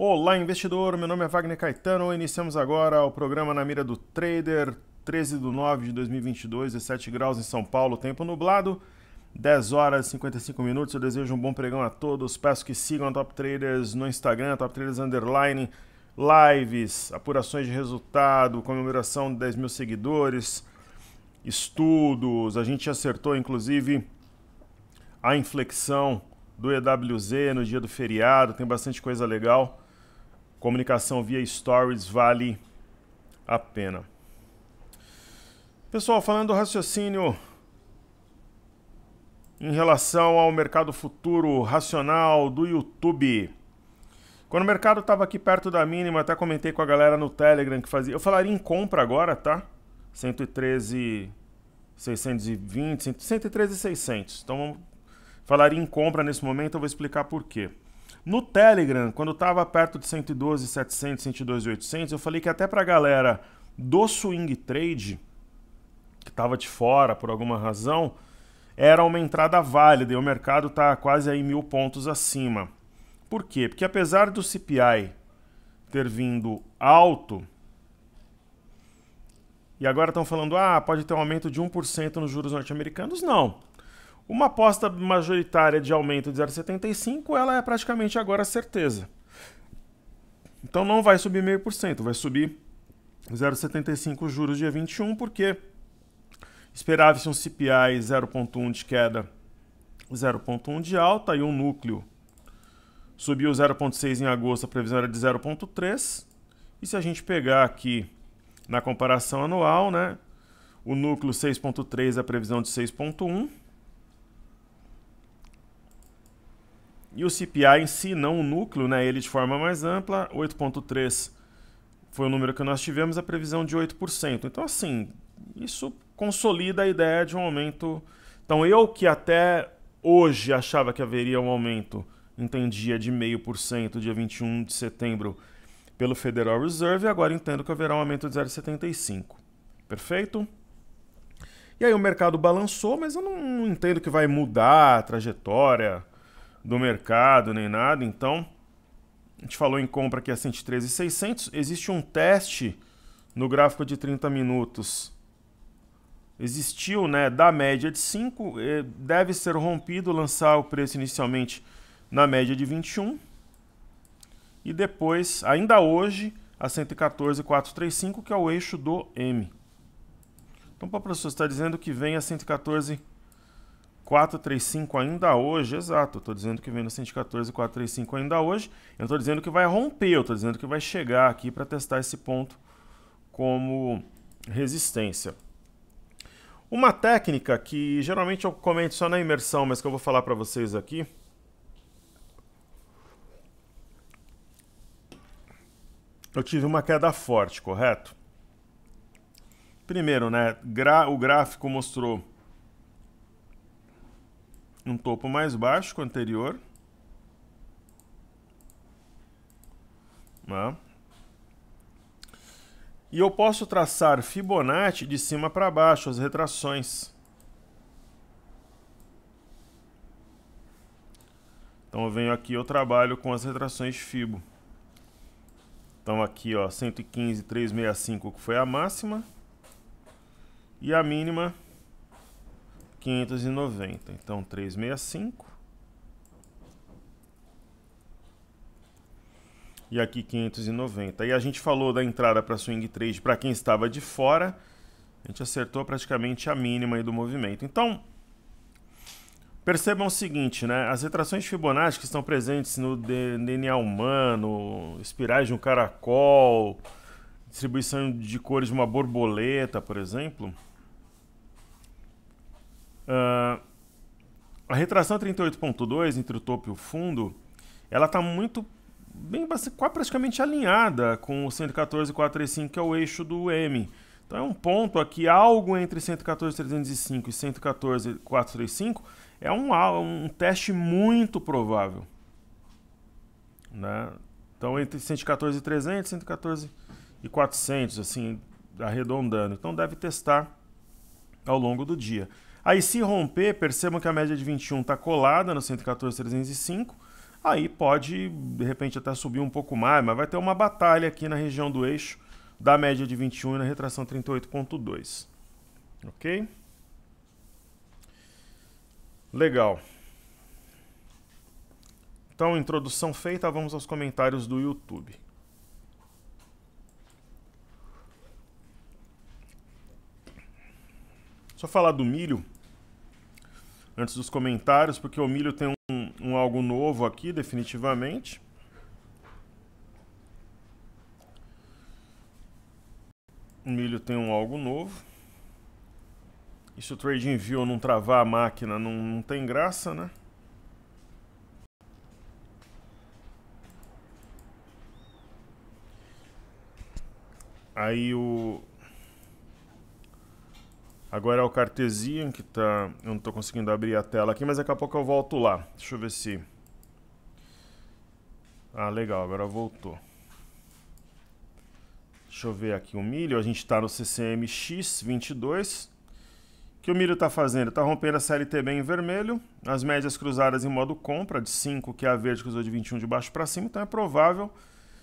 Olá, investidor. Meu nome é Wagner Caetano. Iniciamos agora o programa Na Mira do Trader, 13 de nove de 2022, 17 graus em São Paulo, tempo nublado, 10 horas e 55 minutos. Eu desejo um bom pregão a todos. Peço que sigam a Top Traders no Instagram, Top Traders Underline, lives, apurações de resultado, comemoração de 10 mil seguidores, estudos. A gente acertou, inclusive, a inflexão do EWZ no dia do feriado. Tem bastante coisa legal. Comunicação via Stories vale a pena. Pessoal, falando do raciocínio em relação ao mercado futuro racional do YouTube. Quando o mercado estava aqui perto da mínima, até comentei com a galera no Telegram que fazia. Eu falaria em compra agora, tá? 113,620, 113,600. Então vamos falaria em compra nesse momento, eu vou explicar por quê. No Telegram, quando estava perto de 112,700, 112,800, eu falei que até para a galera do swing trade, que estava de fora por alguma razão, era uma entrada válida e o mercado está quase aí 1.000 pontos acima. Por quê? Porque apesar do CPI ter vindo alto, e agora estão falando, pode ter um aumento de 1% nos juros norte-americanos, não. Uma aposta majoritária de aumento de 0,75, ela é praticamente agora certeza. Então não vai subir 0,5%, vai subir 0,75 juros dia 21, porque esperava-se um CPI 0,1 de queda, 0,1 de alta, e um núcleo subiu 0,6 em agosto, a previsão era de 0,3. E se a gente pegar aqui na comparação anual, né, o núcleo 6,3, a previsão de 6,1. E o CPI em si, não o núcleo, né, ele de forma mais ampla, 8,3 foi o número que nós tivemos, a previsão de 8%. Então, assim, isso consolida a ideia de um aumento. Então, eu que até hoje achava que haveria um aumento, entendia de 0,5% dia 21 de setembro pelo Federal Reserve, agora entendo que haverá um aumento de 0,75. Perfeito? E aí o mercado balançou, mas eu não entendo que vai mudar a trajetória do mercado nem nada. Então a gente falou em compra aqui a 113,600. Existe um teste no gráfico de 30 minutos, existiu, né, da média de 5, deve ser rompido, lançar o preço inicialmente na média de 21 e depois, ainda hoje, a 114,435, que é o eixo do M. Então, para o professor, está dizendo que vem a 114,435 ainda hoje, exato, estou dizendo que vem no 114,435 ainda hoje, eu não estou dizendo que vai romper, eu estou dizendo que vai chegar aqui para testar esse ponto como resistência. Uma técnica que geralmente eu comento só na imersão, mas que eu vou falar para vocês aqui. Eu tive uma queda forte, correto? Primeiro, né, o gráfico mostrou um topo mais baixo que o anterior. Né? E eu posso traçar Fibonacci de cima para baixo, as retrações. Então eu venho aqui, eu trabalho com as retrações de Fibo. Então aqui, ó, 115,365, que foi a máxima. E a mínima, 590. Então 365. E aqui 590. E a gente falou da entrada para swing trade para quem estava de fora. A gente acertou praticamente a mínima aí do movimento. Então, percebam o seguinte, né? As retrações de Fibonacci que estão presentes no DNA humano, espirais de um caracol, distribuição de cores de uma borboleta, por exemplo. A retração 38,2 entre o topo e o fundo, ela está praticamente alinhada com o 114,435, que é o eixo do M. Então é um ponto aqui, algo entre 114,305 e 114,435, é um teste muito provável. Né? Então entre 114,300 e 114,400, assim, arredondando. Então deve testar ao longo do dia. Aí se romper, percebam que a média de 21 está colada no 114,305, aí pode, de repente, até subir um pouco mais, mas vai ter uma batalha aqui na região do eixo da média de 21 e na retração 38,2. Ok? Legal. Então, introdução feita, vamos aos comentários do YouTube. Só falar do milho antes dos comentários, porque o milho tem um algo novo aqui, definitivamente. O milho tem um algo novo. E se o TradingView não travar a máquina, não tem graça, né? Aí agora é o Cartesian que tá... Eu não estou conseguindo abrir a tela aqui, mas daqui a pouco eu volto lá. Deixa eu ver se... Ah, legal, agora voltou. Deixa eu ver aqui o milho. A gente está no CCMX22. O que o milho está fazendo? Está rompendo a série TB em vermelho. As médias cruzadas em modo compra, de 5, que é a verde, cruzou de 21 de baixo para cima. Então é provável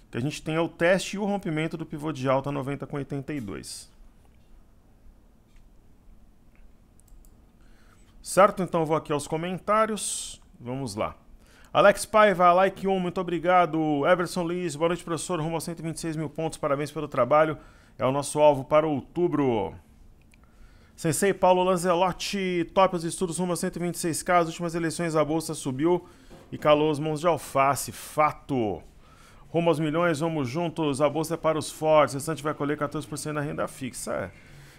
que a gente tenha o teste e o rompimento do pivô de alta 90 com 82. Certo? Então eu vou aqui aos comentários. Vamos lá. Alex Paiva, like 1, muito obrigado. Everson Liz, boa noite, professor. Rumo aos 126 mil pontos, parabéns pelo trabalho. É o nosso alvo para outubro. Sensei Paulo Lanzelotti, top os estudos rumo a 126k. As últimas eleições a bolsa subiu e calou as mãos de alface. Fato. Rumo aos milhões, vamos juntos. A bolsa é para os fortes. O restante vai colher 14% na renda fixa.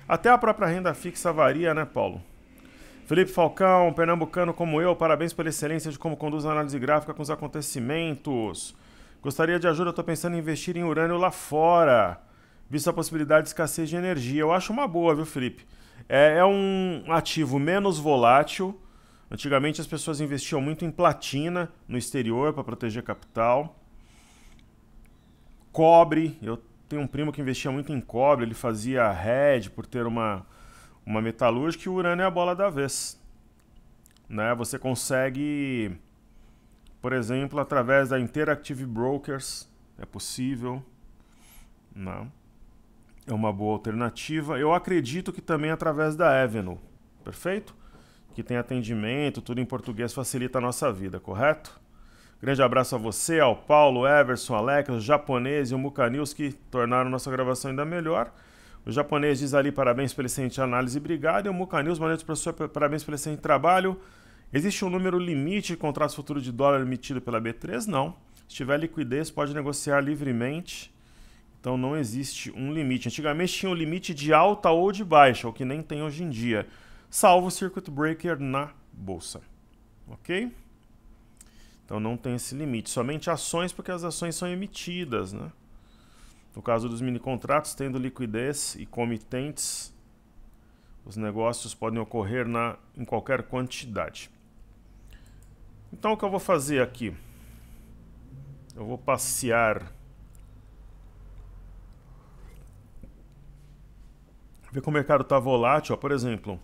Até a própria renda fixa varia, né, Paulo? Felipe Falcão, pernambucano como eu, parabéns pela excelência de como conduz a análise gráfica com os acontecimentos. Gostaria de ajuda, estou pensando em investir em urânio lá fora, visto a possibilidade de escassez de energia. Eu acho uma boa, viu, Felipe? É um ativo menos volátil. Antigamente as pessoas investiam muito em platina no exterior para proteger capital. Cobre, eu tenho um primo que investia muito em cobre, ele fazia hedge por ter uma metalúrgica, e o urânio é a bola da vez. Né? Você consegue, por exemplo, através da Interactive Brokers, é possível. Não. É uma boa alternativa. Eu acredito que também através da Avenue, perfeito? Que tem atendimento, tudo em português, facilita a nossa vida, correto? Grande abraço a você, ao Paulo, Everson, Alex, o japonês e o Muka News, que tornaram nossa gravação ainda melhor. O japonês diz ali, parabéns pela excelente análise, obrigado. E o Muka News, boa noite, professor, parabéns pelo excelente trabalho. Existe um número limite de contratos futuros de dólar emitido pela B3? Não. Se tiver liquidez, pode negociar livremente. Então não existe um limite. Antigamente tinha um limite de alta ou de baixa, o que nem tem hoje em dia. Salvo o circuit breaker na bolsa. Ok? Então não tem esse limite. Somente ações, porque as ações são emitidas, né? No caso dos mini contratos, tendo liquidez e comitentes, os negócios podem ocorrer em qualquer quantidade. Então o que eu vou fazer aqui? Eu vou passear. Ver como o mercado está volátil. Ó, por exemplo,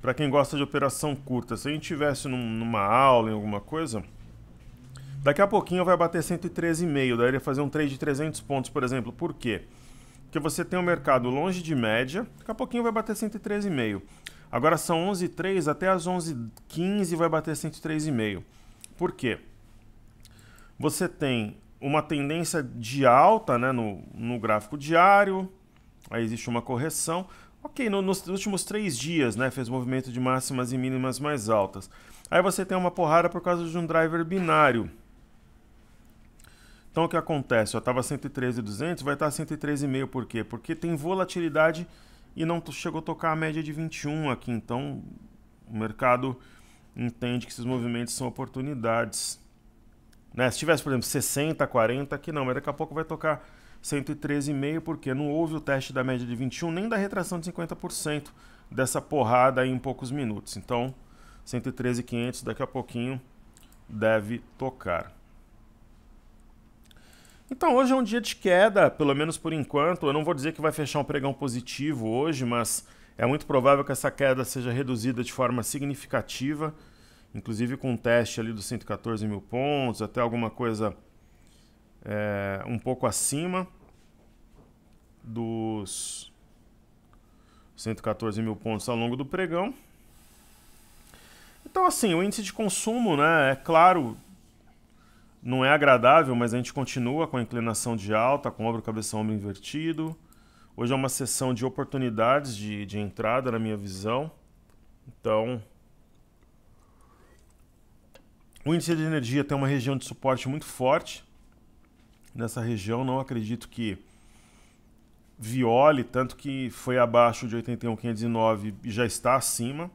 para quem gosta de operação curta, se a gente tivesse numa aula, em alguma coisa, daqui a pouquinho vai bater 113,5, daí ele ia fazer um trade de 300 pontos, por exemplo. Por quê? Porque você tem um mercado longe de média, daqui a pouquinho vai bater 113,5. Agora são 11h03, até as 11h15 vai bater 103,5. Por quê? Você tem uma tendência de alta, né, no gráfico diário, aí existe uma correção. Ok, nos últimos 3 dias, né, fez movimento de máximas e mínimas mais altas. Aí você tem uma porrada por causa de um driver binário. Então o que acontece? Eu estava 113,200, vai estar 113,5, por quê? Porque tem volatilidade e não chegou a tocar a média de 21 aqui. Então o mercado entende que esses movimentos são oportunidades. Né? Se tivesse, por exemplo, 60, 40, aqui não, mas daqui a pouco vai tocar 113,5, porque não houve o teste da média de 21, nem da retração de 50% dessa porrada aí em poucos minutos. Então 113,500 daqui a pouquinho deve tocar. Então hoje é um dia de queda, pelo menos por enquanto. Eu não vou dizer que vai fechar um pregão positivo hoje, mas é muito provável que essa queda seja reduzida de forma significativa. inclusive com um teste ali dos 114 mil pontos, até alguma coisa um pouco acima dos 114 mil pontos ao longo do pregão. Então, assim, o índice de consumo, né, é claro, não é agradável, mas a gente continua com a inclinação de alta, com ombro, cabeça, ombro invertido. Hoje é uma sessão de oportunidades de entrada, na minha visão. Então, o índice de energia tem uma região de suporte muito forte. Nessa região, não acredito que viole, tanto que foi abaixo de 81.509 e já está acima.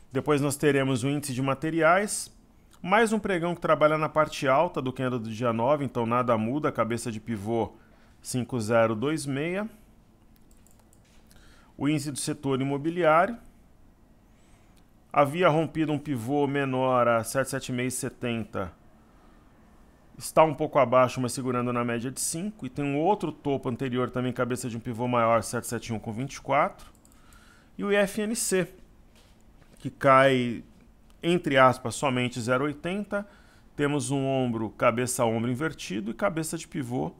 Depois nós teremos o índice de materiais, mais um pregão que trabalha na parte alta do candle do dia 9, então nada muda, cabeça de pivô 5026. O índice do setor imobiliário havia rompido um pivô menor a 77670, está um pouco abaixo, mas segurando na média de 5, e tem um outro topo anterior também, cabeça de um pivô maior, 771,24, e o IFNC, que cai, entre aspas, somente 0,80, temos um ombro, cabeça a ombro invertido e cabeça de pivô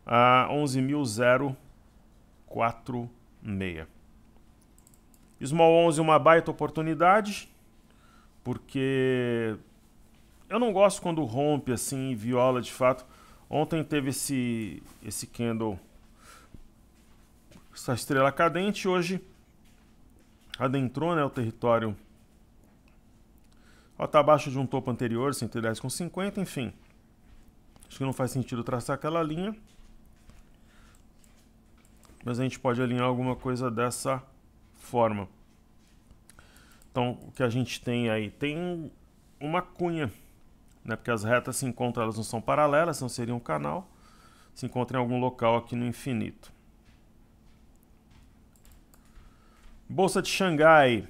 a 11.046. Small 11 uma baita oportunidade, porque eu não gosto quando rompe assim e viola de fato. Ontem teve esse candle, essa estrela cadente, hoje adentrou, né, o território. Está abaixo de um topo anterior, 110,50, enfim. Acho que não faz sentido traçar aquela linha. Mas a gente pode alinhar alguma coisa dessa forma. Então, o que a gente tem aí? Tem uma cunha, né? Porque as retas se encontram, elas não são paralelas, não seria um canal. Se encontram em algum local aqui no infinito. Bolsa de Xangai,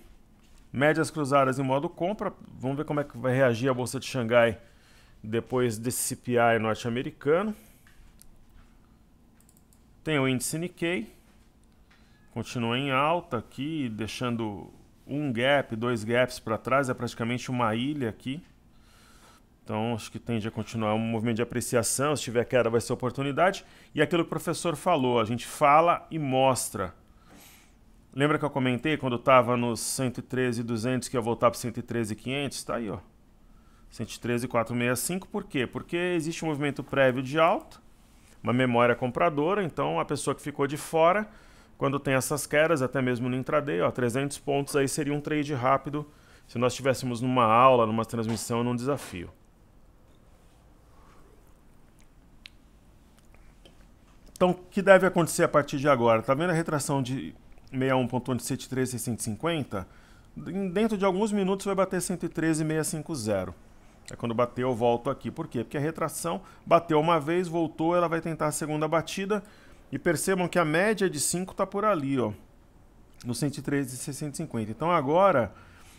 médias cruzadas em modo compra. Vamos ver como é que vai reagir a Bolsa de Xangai depois desse CPI norte-americano. Tem o índice Nikkei, continua em alta aqui, deixando um gap, dois gaps para trás, é praticamente uma ilha aqui. Então acho que tende a continuar um movimento de apreciação, se tiver queda vai ser oportunidade. E aquilo que o professor falou, a gente fala e mostra. Lembra que eu comentei quando estava nos 113.200 que ia voltar para 113.500? Está aí, ó. 113.465, por quê? Porque existe um movimento prévio de alta, uma memória compradora, então a pessoa que ficou de fora, quando tem essas quedas, até mesmo no intraday, ó, 300 pontos aí seria um trade rápido, se nós estivéssemos numa aula, numa transmissão, num desafio. Então, o que deve acontecer a partir de agora? Tá vendo a retração de 61.113.650? Dentro de alguns minutos vai bater 113.650. É quando bater eu volto aqui. Por quê? Porque a retração bateu uma vez, voltou, ela vai tentar a segunda batida. E percebam que a média de 5 está por ali, ó, no 113.650. Então agora,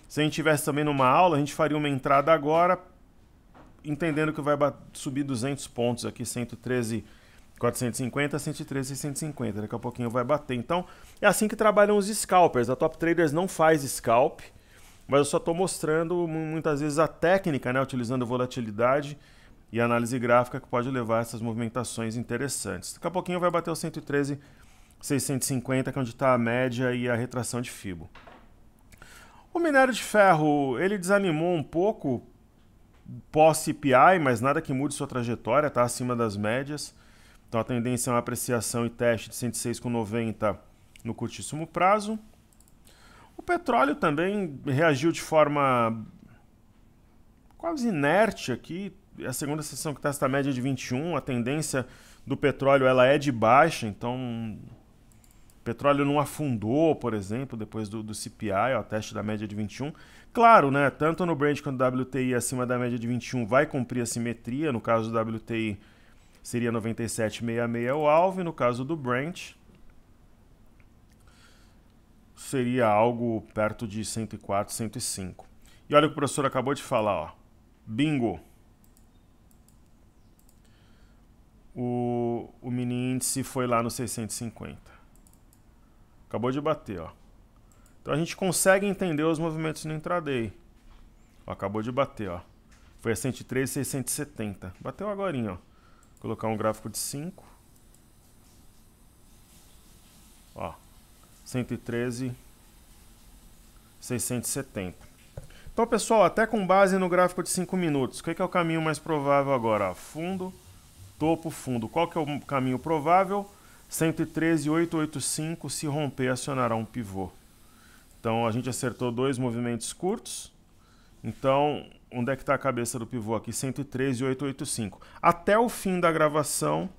se a gente estivesse também numa aula, a gente faria uma entrada agora, entendendo que vai subir 200 pontos aqui, 113.450, 113.650. Daqui a pouquinho vai bater. Então, é assim que trabalham os scalpers. A Top Traders não faz scalp, mas eu só estou mostrando muitas vezes a técnica, né, utilizando volatilidade e análise gráfica, que pode levar a essas movimentações interessantes. Daqui a pouquinho vai bater o 113.650, que é onde está a média e a retração de Fibo. O minério de ferro, ele desanimou um pouco pós-CPI, mas nada que mude sua trajetória, está acima das médias. Então a tendência é uma apreciação e teste de 106,90 no curtíssimo prazo. O petróleo também reagiu de forma quase inerte aqui. A segunda sessão que está esta média de 21, a tendência do petróleo ela é de baixa, então o petróleo não afundou, por exemplo, depois do CPI, ó, teste da média de 21. Claro, né, tanto no Brent quanto no WTI acima da média de 21 vai cumprir a simetria, no caso do WTI seria 97,66 o alvo, e no caso do Brent seria algo perto de 104, 105. E olha o que o professor acabou de falar, ó. Bingo! O mini índice foi lá no 650. Acabou de bater, ó. Então a gente consegue entender os movimentos no intraday. Ó, acabou de bater, ó. Foi a 103,670. Bateu agorinha, ó. Vou colocar um gráfico de 5. Ó, 113,670. Então, pessoal, até com base no gráfico de 5 minutos, o que é o caminho mais provável agora? Ó, fundo, topo, fundo. Qual que é o caminho provável? 113,885, se romper, acionará um pivô. Então, a gente acertou 2 movimentos curtos. Então, onde é que está a cabeça do pivô aqui? 113,885. Até o fim da gravação,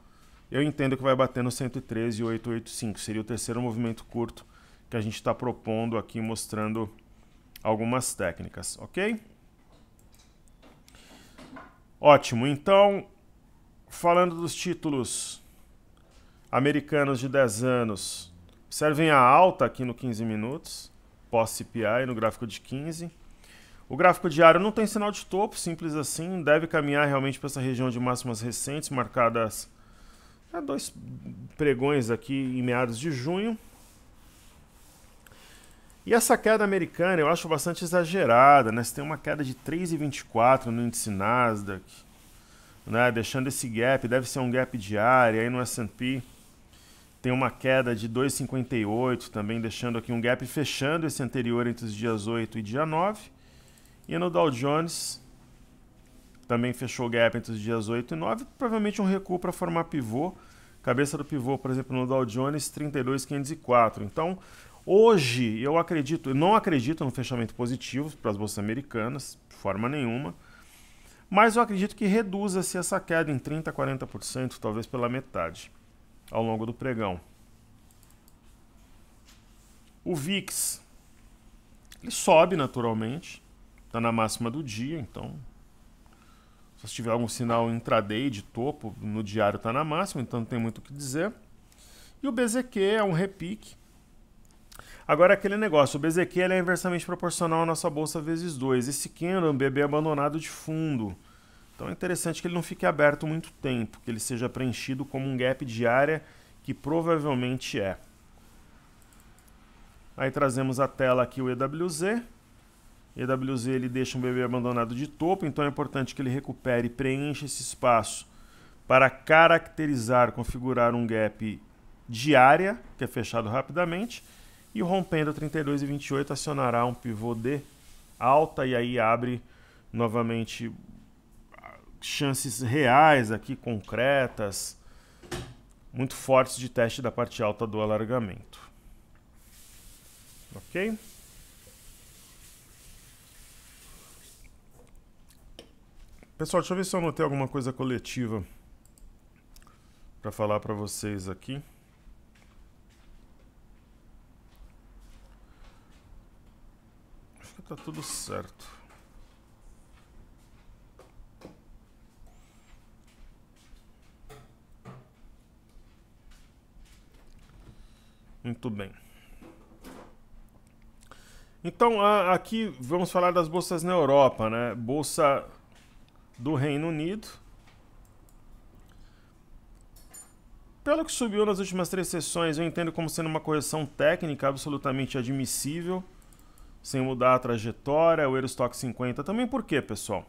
eu entendo que vai bater no 113,885. Seria o terceiro movimento curto que a gente está propondo aqui, mostrando algumas técnicas, ok? Ótimo, então, falando dos títulos americanos de 10 anos, observem a alta aqui no 15 minutos, pós-CPI, no gráfico de 15. O gráfico diário não tem sinal de topo, simples assim, deve caminhar realmente para essa região de máximas recentes, marcadas a 2 pregões aqui em meados de junho. E essa queda americana eu acho bastante exagerada, né? Você tem uma queda de 3,24 no índice Nasdaq, né? Deixando esse gap, deve ser um gap diário, aí no S&P tem uma queda de 2,58 também, deixando aqui um gap fechando esse anterior entre os dias 8 e dia 9. E no Dow Jones também fechou o gap entre os dias 8 e 9, provavelmente um recuo para formar pivô. Cabeça do pivô, por exemplo, no Dow Jones, 32.504. Então, hoje, eu não acredito no fechamento positivo para as bolsas americanas, de forma nenhuma, mas eu acredito que reduza-se essa queda em 30% a 40%, talvez pela metade, ao longo do pregão. O VIX, ele sobe naturalmente, está na máxima do dia, então, se tiver algum sinal intraday de topo, no diário está na máxima, então não tem muito o que dizer. E o BZQ é um repique. Agora, aquele negócio, o BZQ ele é inversamente proporcional à nossa bolsa vezes 2. Esse candle é um bebê abandonado de fundo. Então é interessante que ele não fique aberto muito tempo, que ele seja preenchido como um gap de área, que provavelmente é. Aí trazemos a tela aqui o EWZ. EWZ ele deixa um bebê abandonado de topo, então é importante que ele recupere e preencha esse espaço para caracterizar, configurar um gap de área, que é fechado rapidamente. E rompendo 32,28 acionará um pivô de alta e aí abre novamente chances reais aqui, concretas, muito fortes de teste da parte alta do alargamento. Ok? Pessoal, deixa eu ver se eu anotei alguma coisa coletiva para falar para vocês aqui. Tá tudo certo. Muito bem. Então, aqui vamos falar das bolsas na Europa, né? Bolsa do Reino Unido. Pelo que subiu nas últimas 3 sessões, eu entendo como sendo uma correção técnica absolutamente admissível, sem mudar a trajetória. O Eurostock 50 também. Por quê, pessoal?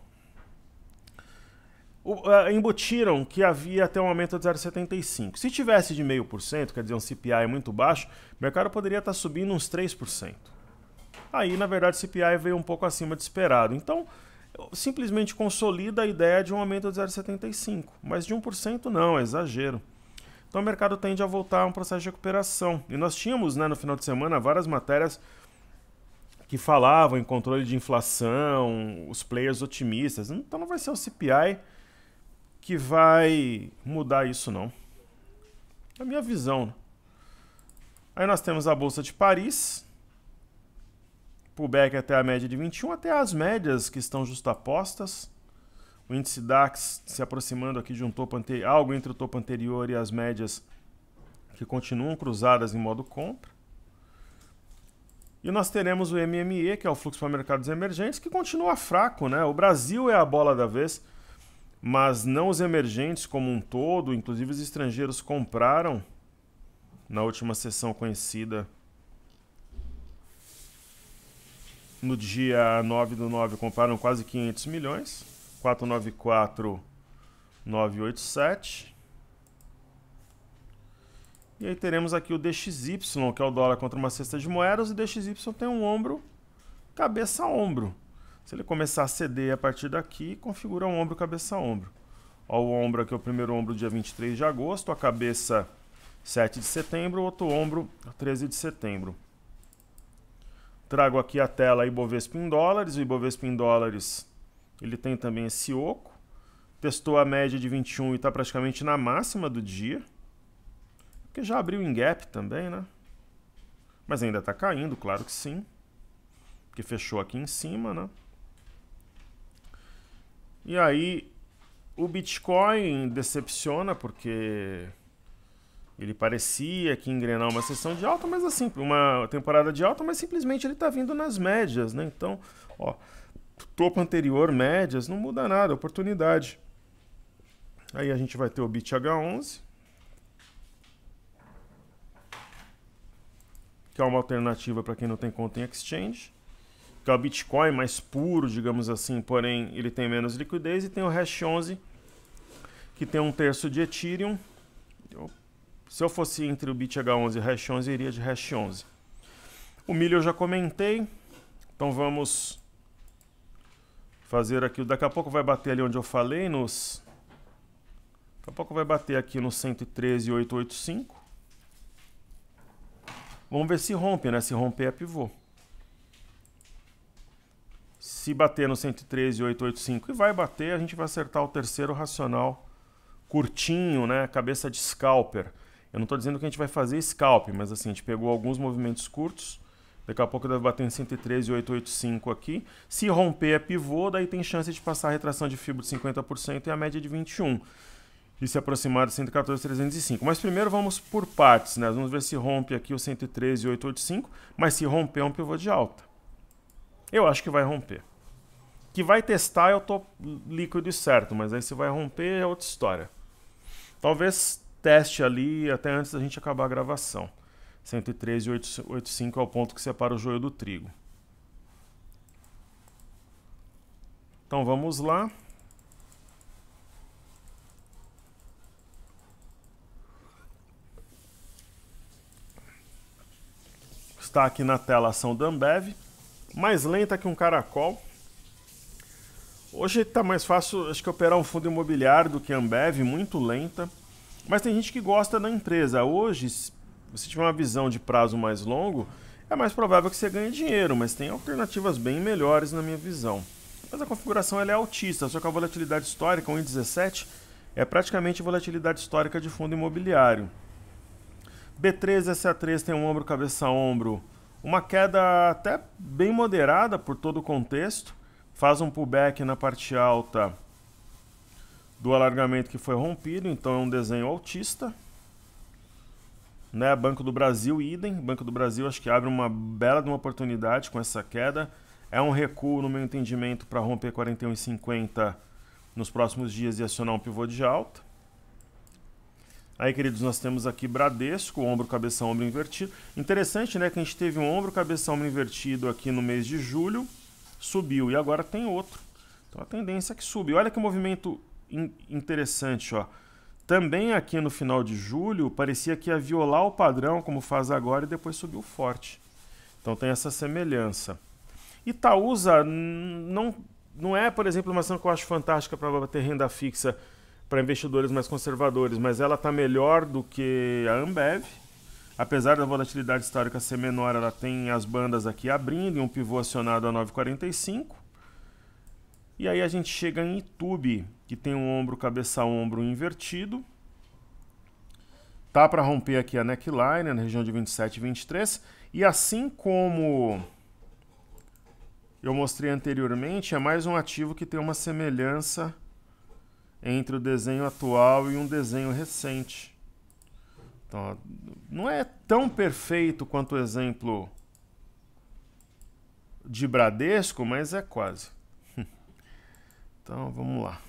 Embutiram que havia até um aumento de 0,75. Se tivesse de 0,5%, quer dizer, um CPI muito baixo, o mercado poderia estar subindo uns 3%. Aí, na verdade, o CPI veio um pouco acima de esperado. Então, simplesmente consolida a ideia de um aumento de 0,75. Mas de 1% não, é exagero. Então, o mercado tende a voltar a um processo de recuperação. E nós tínhamos, né, no final de semana, várias matérias que falavam em controle de inflação, os players otimistas. Então não vai ser o CPI que vai mudar isso, não. É a minha visão. Aí nós temos a Bolsa de Paris, pullback até a média de 21, até as médias que estão justapostas. O índice DAX se aproximando aqui de um topo anterior, algo entre o topo anterior e as médias que continuam cruzadas em modo compra. E nós teremos o MME, que é o fluxo para mercados emergentes, que continua fraco, né? O Brasil é a bola da vez, mas não os emergentes como um todo, inclusive os estrangeiros compraram na última sessão conhecida no dia 9/9 compraram quase 500 milhões, 494,987. E aí teremos aqui o DXY, que é o dólar contra uma cesta de moedas, e o DXY tem um ombro, cabeça a ombro. Se ele começar a ceder a partir daqui, configura um ombro, cabeça a ombro. Ó, o ombro aqui é o primeiro ombro dia 23 de agosto, a cabeça 7 de setembro, outro ombro 13 de setembro. Trago aqui a tela Ibovespa em dólares. O Ibovespa em dólares, ele tem também esse oco. Testou a média de 21 e está praticamente na máxima do dia. Porque já abriu em gap também, né? Mas ainda está caindo, claro que sim. Porque fechou aqui em cima, né? E aí, o Bitcoin decepciona porque ele parecia que engrenar uma sessão de alta, mas assim, uma temporada de alta, mas simplesmente ele está vindo nas médias, né? Então, ó, topo anterior, médias, não muda nada, oportunidade. Aí a gente vai ter o BitH11, que é uma alternativa para quem não tem conta em exchange, que é o Bitcoin mais puro, digamos assim, porém ele tem menos liquidez, e tem o Hash11, que tem 1/3 de Ethereum. Se eu fosse entre o BitH11 e o Hash11, eu iria de Hash11. O milho eu já comentei, então vamos fazer aqui. Daqui a pouco vai bater ali onde eu falei, daqui a pouco vai bater aqui no 113,885. Vamos ver se rompe, né? Se romper é pivô. Se bater no 113,885 e vai bater, a gente vai acertar o terceiro racional curtinho, né? Cabeça de scalper. Eu não estou dizendo que a gente vai fazer scalp, mas assim, a gente pegou alguns movimentos curtos. Daqui a pouco deve bater em 113,885 aqui. Se romper é pivô, daí tem chance de passar a retração de fibra de 50% e a média de 21. E se aproximar de 114,305. Mas primeiro vamos por partes, né? Vamos ver se rompe aqui o 113,885, mas se romper é um pivô de alta. Eu acho que vai romper. Que vai testar, eu tô líquido e certo, mas aí se vai romper é outra história. Talvez teste ali até antes da gente acabar a gravação. 113,885 é o ponto que separa o joio do trigo. Então vamos lá. Está aqui na tela a ação da Ambev, mais lenta que um caracol. Hoje está mais fácil, acho que, operar um fundo imobiliário do que a Ambev, muito lenta. Mas tem gente que gosta da empresa. Hoje, se você tiver uma visão de prazo mais longo, é mais provável que você ganhe dinheiro, mas tem alternativas bem melhores na minha visão. Mas a configuração ela é altista, só que a volatilidade histórica, 1,17, é praticamente volatilidade histórica de fundo imobiliário. B3 SA3 tem um ombro, cabeça a ombro, uma queda até bem moderada por todo o contexto, faz um pullback na parte alta do alargamento que foi rompido, então é um desenho altista. Né? Banco do Brasil, idem. Banco do Brasil acho que abre uma bela de uma oportunidade com essa queda. É um recuo, no meu entendimento, para romper 41,50 nos próximos dias e acionar um pivô de alta. Aí, queridos, nós temos aqui Bradesco, ombro, cabeça, ombro invertido. Interessante, né, que a gente teve um ombro, cabeça, ombro invertido aqui no mês de julho, subiu, e agora tem outro. Então a tendência é que suba. E olha que movimento interessante, ó. Também aqui no final de julho, parecia que ia violar o padrão, como faz agora, e depois subiu forte. Então tem essa semelhança. Itaúsa não é, por exemplo, uma ação que eu acho fantástica para bater renda fixa para investidores mais conservadores, mas ela está melhor do que a Ambev. Apesar da volatilidade histórica ser menor, ela tem as bandas aqui abrindo e um pivô acionado a 9,45. E aí a gente chega em Itube, que tem um ombro, cabeça a ombro invertido. Tá para romper aqui a neckline, na região de 27 e 23. E assim como eu mostrei anteriormente, é mais um ativo que tem uma semelhança entre o desenho atual e um desenho recente. Então, não é tão perfeito quanto o exemplo de Bradesco, mas é quase. Então, vamos lá.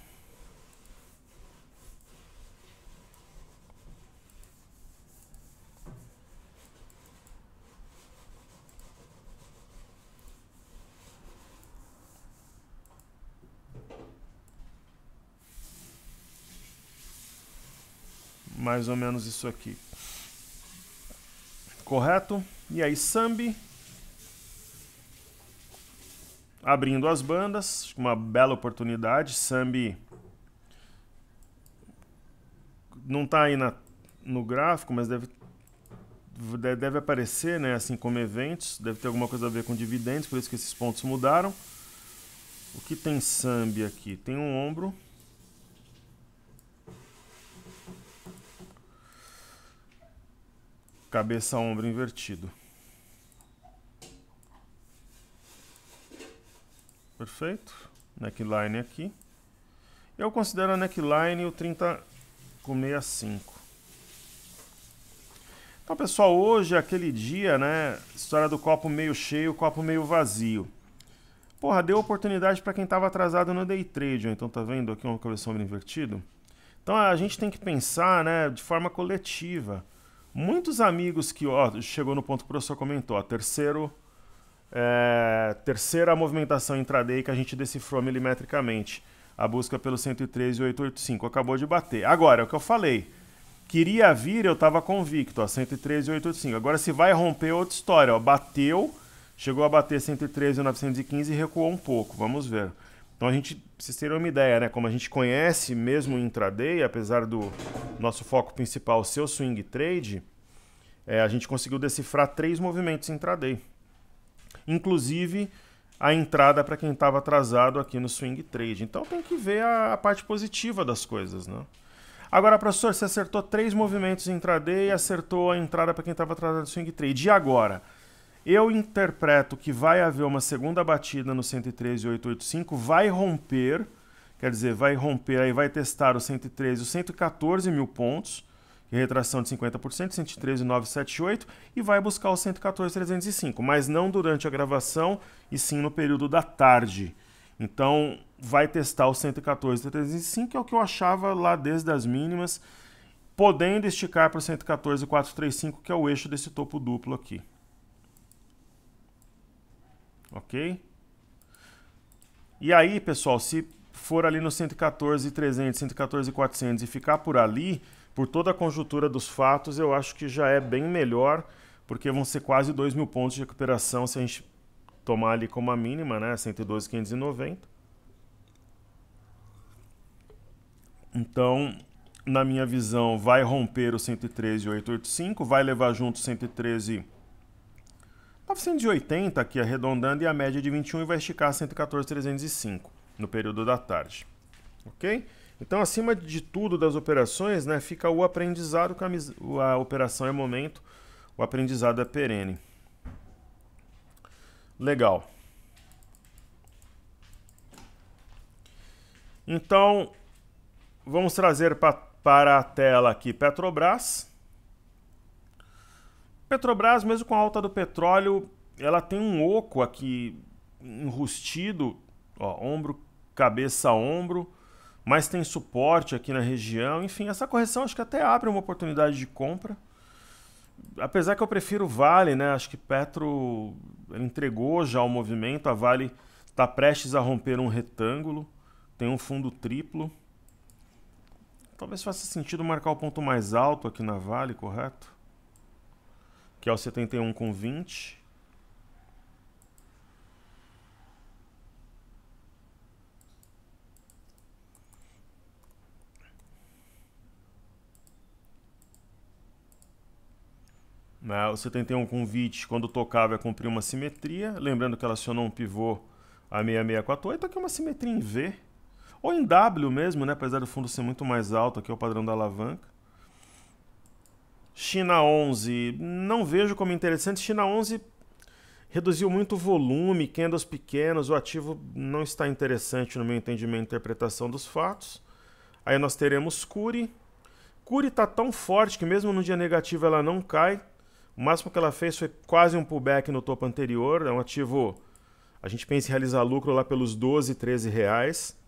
mais ou menos isso aqui. Correto? E aí, Sambi. Abrindo as bandas, uma bela oportunidade. Sambi não está aí no gráfico, mas deve aparecer, né, assim como eventos. Deve ter alguma coisa a ver com dividendos, por isso que esses pontos mudaram. O que tem Sambi aqui? Tem um ombro. Cabeça-ombro invertido. Perfeito. Neckline aqui. Eu considero a neckline o 30 com 65. Então, pessoal, hoje é aquele dia, né? História do copo meio cheio, copo meio vazio. Porra, deu oportunidade para quem estava atrasado no day trade. Então, tá vendo aqui um cabeça-ombro invertido? Então, a gente tem que pensar, né, de forma coletiva. Muitos amigos que, ó, chegou no ponto que o professor comentou, ó, terceira movimentação intraday que a gente decifrou milimetricamente. A busca pelo 113,885. Acabou de bater. Agora, é o que eu falei. Queria vir, eu estava convicto, ó, 113,885. Agora, se vai romper, outra história. Ó, bateu, chegou a bater 113,915 e recuou um pouco. Vamos ver. Então, a gente, pra vocês terem uma ideia, né? Como a gente conhece mesmo o intraday, apesar do nosso foco principal ser o swing trade, a gente conseguiu decifrar 3 movimentos intraday. Inclusive a entrada para quem estava atrasado aqui no swing trade. Então tem que ver a parte positiva das coisas, né? Agora, professor, você acertou 3 movimentos intraday e acertou a entrada para quem estava atrasado no swing trade. E agora? Eu interpreto que vai haver uma segunda batida no 113,885, vai romper, quer dizer, vai romper, aí vai testar o 113, os 114 mil pontos, retração de 50%, 113,978, e vai buscar o 114,305, mas não durante a gravação, e sim no período da tarde. Então, vai testar o 114,305, que é o que eu achava lá desde as mínimas, podendo esticar para o 114,435, que é o eixo desse topo duplo aqui. Ok? E aí, pessoal, se for ali no 114,300, 114,400 e ficar por ali, por toda a conjuntura dos fatos, eu acho que já é bem melhor, porque vão ser quase 2 mil pontos de recuperação se a gente tomar ali como a mínima, né, 112,590. Então, na minha visão, vai romper o 113,885, vai levar junto o 113,980 aqui arredondando e a média de 21 e vai esticar 114,305 no período da tarde. Ok? Então, acima de tudo das operações, né, fica o aprendizado, que a operação é momento, o aprendizado é perene. Legal. Então, vamos trazer para a tela aqui Petrobras. Petrobras, mesmo com a alta do petróleo, ela tem um oco aqui enrustido, ó, ombro, cabeça, ombro, mas tem suporte aqui na região. Enfim, essa correção acho que até abre uma oportunidade de compra. Apesar que eu prefiro Vale, né? Acho que Petro entregou já o movimento. A Vale está prestes a romper um retângulo. Tem um fundo triplo. Talvez faça sentido marcar o ponto mais alto aqui na Vale, correto? Que é o 71,20. O 71,20, quando tocar, vai cumprir uma simetria. Lembrando que ela acionou um pivô a 6648. Aqui é uma simetria em V. Ou em W mesmo, né? Apesar do fundo ser muito mais alto, aqui é o padrão da alavanca. China 11, não vejo como interessante. China 11 reduziu muito o volume, candles pequenos, o ativo não está interessante no meu entendimento e interpretação dos fatos. Aí nós teremos Curi. Curi está tão forte que mesmo no dia negativo ela não cai. O máximo que ela fez foi quase um pullback no topo anterior. É um ativo, a gente pensa em realizar lucro lá pelos 12, 13 reais.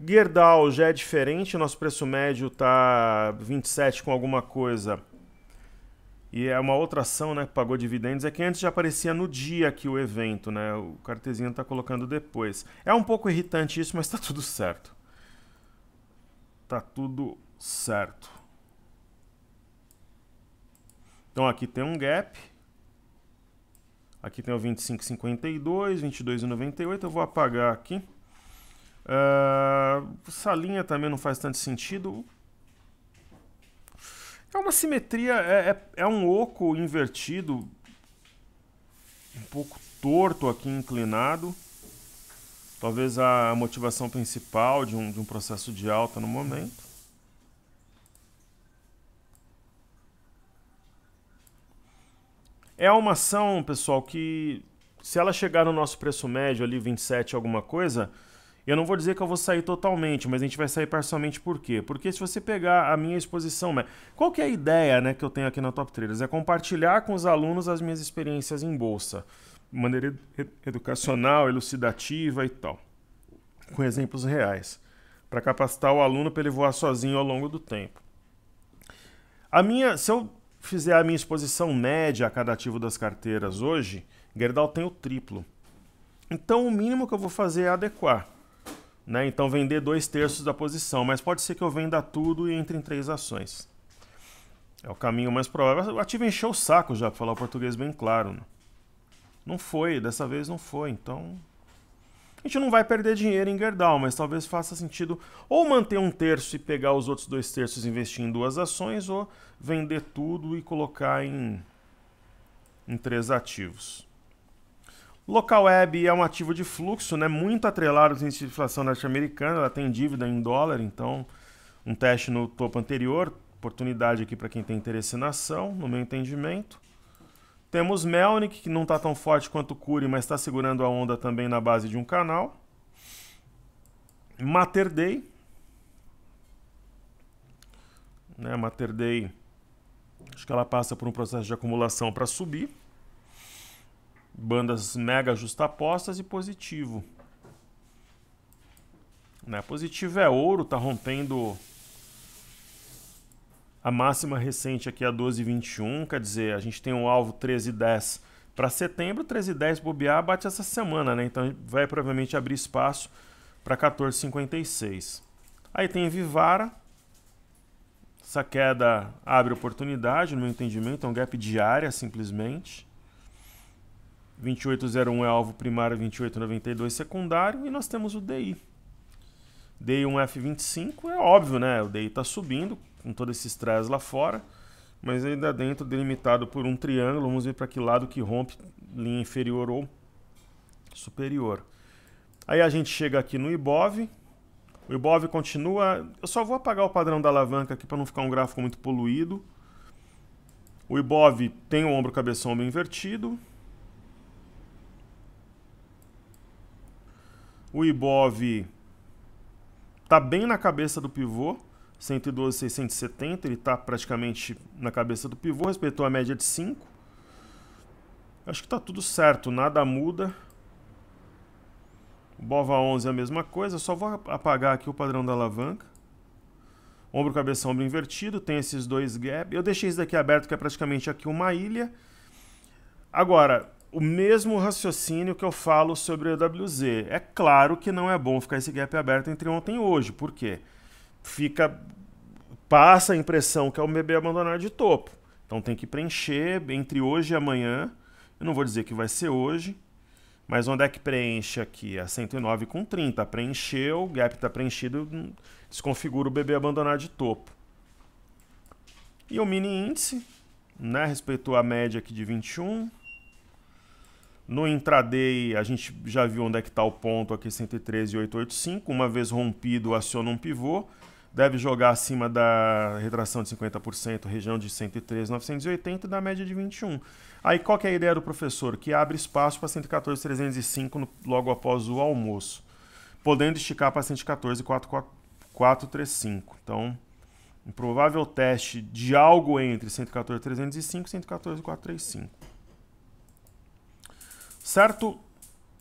Gerdau já é diferente, o nosso preço médio está 27 com alguma coisa. E é uma outra ação, né, que pagou dividendos. É que antes já aparecia no dia aqui o evento, né? O cartezinho está colocando depois. É um pouco irritante isso, mas está tudo certo. Tá tudo certo. Então aqui tem um gap. Aqui tem o 25,52, 22,98. Eu vou apagar aqui. Essa linha também não faz tanto sentido. É uma simetria, é um oco invertido, um pouco torto aqui, inclinado. Talvez a motivação principal de um processo de alta no momento. É uma ação, pessoal, que se ela chegar no nosso preço médio ali, 27 alguma coisa, eu não vou dizer que eu vou sair totalmente, mas a gente vai sair parcialmente por quê? Porque se você pegar a minha exposição, qual que é a ideia, né, que eu tenho aqui na Top Traders? É compartilhar com os alunos as minhas experiências em bolsa, de maneira educacional, elucidativa e tal, com exemplos reais, para capacitar o aluno para ele voar sozinho ao longo do tempo. Se eu fizer a minha exposição média a cada ativo das carteiras hoje, Gerdau tem o triplo. Então o mínimo que eu vou fazer é adequar. Né? Então vender 2/3 da posição, mas pode ser que eu venda tudo e entre em 3 ações. É o caminho mais provável. O ativo encheu o saco já, para falar o português bem claro. Né? Não foi, dessa vez não foi, então... A gente não vai perder dinheiro em Gerdau, mas talvez faça sentido ou manter 1/3 e pegar os outros 2/3 e investir em 2 ações, ou vender tudo e colocar em 3 ativos. Local Web é um ativo de fluxo, né, muito atrelado ao índice de inflação norte-americana, ela tem dívida em dólar, então um teste no topo anterior, oportunidade aqui para quem tem interesse na ação, no meu entendimento. Temos Melnick, que não está tão forte quanto o Cury, mas está segurando a onda também na base de um canal. Mater Dei. Né, Mater Dei, acho que ela passa por um processo de acumulação para subir. Bandas mega justapostas e positivo. Né, positivo é ouro, está rompendo a máxima recente aqui é a 12,21, quer dizer, a gente tem um alvo 13,10 para setembro, 13,10 bobear bate essa semana, né? Então vai provavelmente abrir espaço para 14,56. Aí tem Vivara, essa queda abre oportunidade, no meu entendimento, é um gap diária simplesmente. 28,01 é alvo primário, 28,92 secundário, e nós temos o DI. DI 1F25, é óbvio, né? O DI está subindo, com todo esse estresse lá fora, mas ainda dentro delimitado por um triângulo. Vamos ver para que lado que rompe, linha inferior ou superior. Aí a gente chega aqui no Ibov. O Ibov continua... Eu só vou apagar o padrão da alavanca aqui para não ficar um gráfico muito poluído. O Ibov tem o ombro cabeção ombro invertido. O Ibov está bem na cabeça do pivô. 112,670, ele está praticamente na cabeça do pivô, respeitou a média de 5. Acho que está tudo certo, nada muda. O BOVA 11 é a mesma coisa, só vou apagar aqui o padrão da alavanca. Ombro, cabeça, ombro invertido, tem esses dois gaps. Eu deixei isso daqui aberto, que é praticamente aqui uma ilha. Agora, o mesmo raciocínio que eu falo sobre o EWZ. É claro que não é bom ficar esse gap aberto entre ontem e hoje, por quê? Passa a impressão que é o BB abandonar de topo. Então tem que preencher entre hoje e amanhã. Eu não vou dizer que vai ser hoje, mas onde é que preenche aqui? É 109,30. Preencheu, o gap está preenchido, desconfigura o BB abandonar de topo. E o mini índice, né, respeitou a média aqui de 21. No intraday, a gente já viu onde é que está o ponto aqui, 113,885. Uma vez rompido, aciona um pivô. Deve jogar acima da retração de 50%, região de 113,980 e da média de 21. Aí qual que é a ideia do professor? Que abre espaço para 114,305 logo após o almoço, podendo esticar para 114,435. Então, um provável teste de algo entre 114,305 e 114,435. Certo?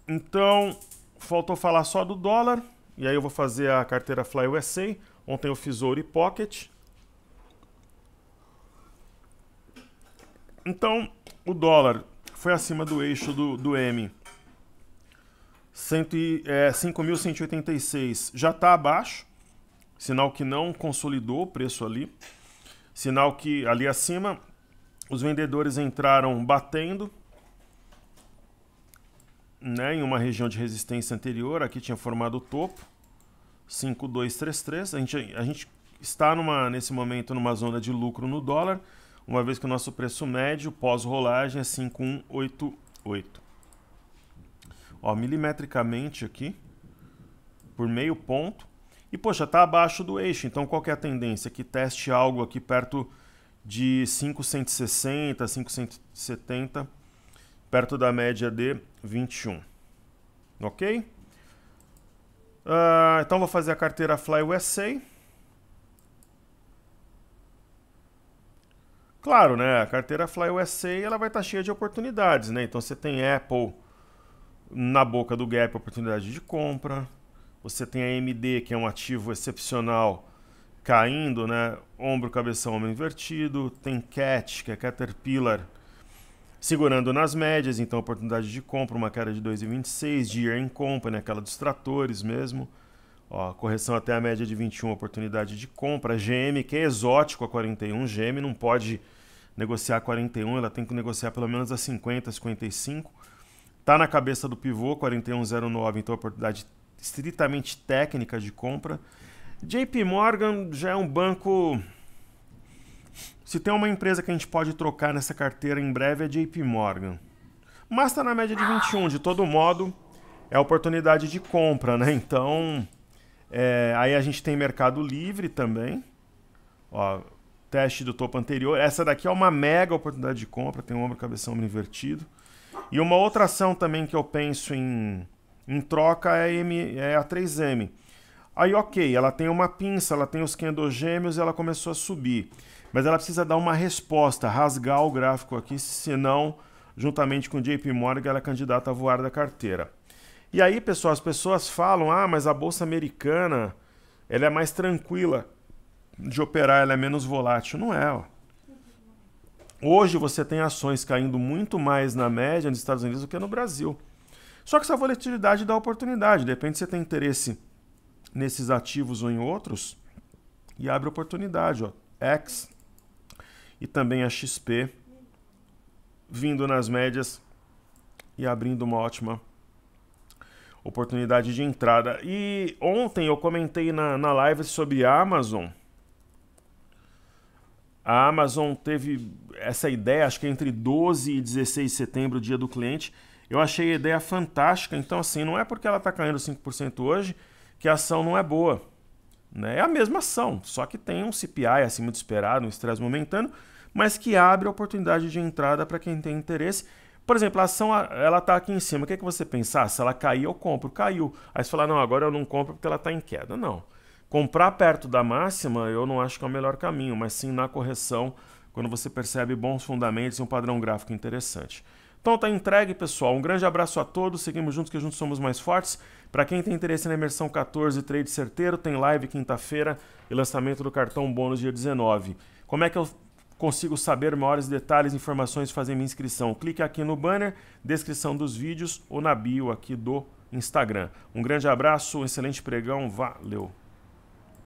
Então, faltou falar só do dólar. E aí eu vou fazer a carteira Fly USA. Ontem eu fiz Ouro e Pocket. Então, o dólar foi acima do eixo do M. 5.186 já está abaixo. Sinal que não consolidou o preço ali. Sinal que ali acima Os vendedores entraram batendo, né, em uma região de resistência anterior. Aqui tinha formado o topo, 5,233. A gente está nesse momento numa zona de lucro no dólar, uma vez que o nosso preço médio pós-rolagem é 5,188. Ó, milimetricamente aqui, por meio ponto. E, poxa, está abaixo do eixo. Então, qual que é a tendência? Que teste algo aqui perto de 5,160, 5,170, perto da média de 21. Ok? Então, vou fazer a carteira Fly USA. Claro, né? A carteira Fly USA ela vai estar cheia de oportunidades, né? Então, você tem Apple na boca do gap, oportunidade de compra. Você tem a AMD, que é um ativo excepcional, caindo, né? Ombro, cabeção, ombro invertido. Tem CAT, que é Caterpillar, segurando nas médias, então oportunidade de compra, uma queda de 2,26. Deere & Company, aquela dos tratores mesmo. Ó, correção até a média de 21, oportunidade de compra. GM, que é exótico a 41. GM não pode negociar a 41, ela tem que negociar pelo menos a 50, 55. Está na cabeça do pivô, 41,09, então oportunidade estritamente técnica de compra. JP Morgan já é um banco... Se tem uma empresa que a gente pode trocar nessa carteira em breve é JP Morgan. Mas está na média de 21, de todo modo é oportunidade de compra, né? Então, aí a gente tem Mercado Livre também. Ó, teste do topo anterior. Essa daqui é uma mega oportunidade de compra, tem ombro, cabeção, ombro invertido. E uma outra ação também que eu penso em troca é a 3M. Aí, ok, ela tem uma pinça, ela tem os candles gêmeos e ela começou a subir. Mas ela precisa dar uma resposta, rasgar o gráfico aqui, senão, juntamente com o JP Morgan, ela é candidata a voar da carteira. E aí, pessoal, as pessoas falam, mas a Bolsa Americana ela é mais tranquila de operar, ela é menos volátil. Não é, ó. Hoje você tem ações caindo muito mais na média nos Estados Unidos do que no Brasil. Só que essa volatilidade dá oportunidade. De repente você tem interesse nesses ativos ou em outros e abre oportunidade. Ó. X e também a XP vindo nas médias e abrindo uma ótima oportunidade de entrada. E ontem eu comentei na live sobre a Amazon. A Amazon teve essa ideia, acho que entre 12 e 16 de setembro, dia do cliente. Eu achei a ideia fantástica. Então, assim, não é porque ela está caindo 5% hoje que a ação não é boa. Né? É a mesma ação, só que tem um CPI acima do esperado, um estresse momentâneo, mas que abre a oportunidade de entrada para quem tem interesse. Por exemplo, a ação ela está aqui em cima. O que é que você pensar? Se ela cair, eu compro. Caiu. Aí você fala, não, agora eu não compro porque ela está em queda. Não. Comprar perto da máxima eu não acho que é o melhor caminho, mas sim na correção, quando você percebe bons fundamentos e um padrão gráfico interessante. Então tá entregue, pessoal. Um grande abraço a todos. Seguimos juntos, que juntos somos mais fortes. Para quem tem interesse na imersão 14 Trade Certeiro, tem live quinta-feira e lançamento do cartão bônus dia 19. Como é que eu consigo saber maiores detalhes e informações e fazer minha inscrição? Clique aqui no banner, descrição dos vídeos ou na bio aqui do Instagram. Um grande abraço, um excelente pregão, valeu!